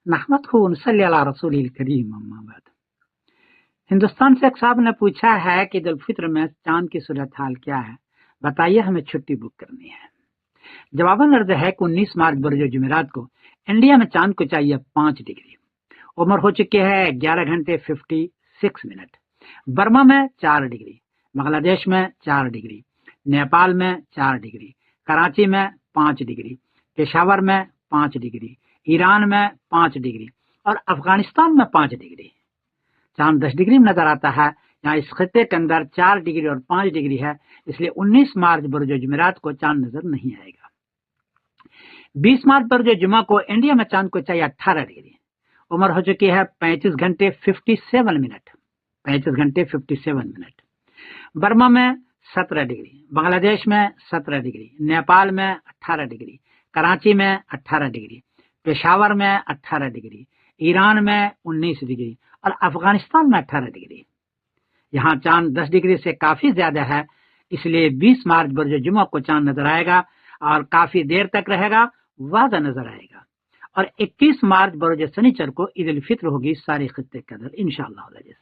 نحمدہ ونصلی علی رسول الکریم اما بعد۔ ہندوستان سے ایک صاحب نے پوچھا ہے کہ عید الفطر میں چاند کی صورتحال کیا ہے، بتائیے ہمیں چھٹی بک کرنی ہے۔ جواباً عرض ہے کہ 19 مارچ برج جمعرات کو انڈیا میں چاند کو چاہیے 5 ڈگری، عمر ہو چکی ہے 11 گھنٹے 56 منٹ، برما میں 4 ڈگری، بنگلہ دیش میں 4 ڈگری، نیپال میں 4 ڈگری، کراچی میں 5 ڈگری، پشاور میں 5 ڈگری، ایران میں 5 ڈگری اور افغانستان میں 5 ڈگری۔ چاند 10 ڈگری میں نظر آتا ہے، یہاں اس خطے کے اندر 4 ڈگری اور 5 ڈگری ہے، اس لیے 19 مارچ برج جمعرات کو چاند نظر نہیں آئے گا۔ 20 مارچ برج جمعہ کو انڈیا میں چاند کو چاہیے 18 ڈگری، عمر ہو چکی ہے 35 گھنٹے 57 منٹ، 35 گھنٹے 57 منٹ، برما میں 17 ڈگری، بنگلہ دیش میں 17 ڈگری، نیپال میں 18 ڈگری، کراچی میں 18 ڈگری، پشاور میں 18 ڈگری، ایران میں 19 ڈگری اور افغانستان میں 18 ڈگری۔ یہاں چاند 10 ڈگری سے کافی زیادہ ہے، اس لیے 20 مارچ برج جمعہ کو چاند نظر آئے گا اور کافی دیر تک رہے گا، واضح نظر آئے گا، اور 21 مارچ برج سنیچر کو عید الفطر ہوگی سارے خطے کے اندر انشاءاللہ۔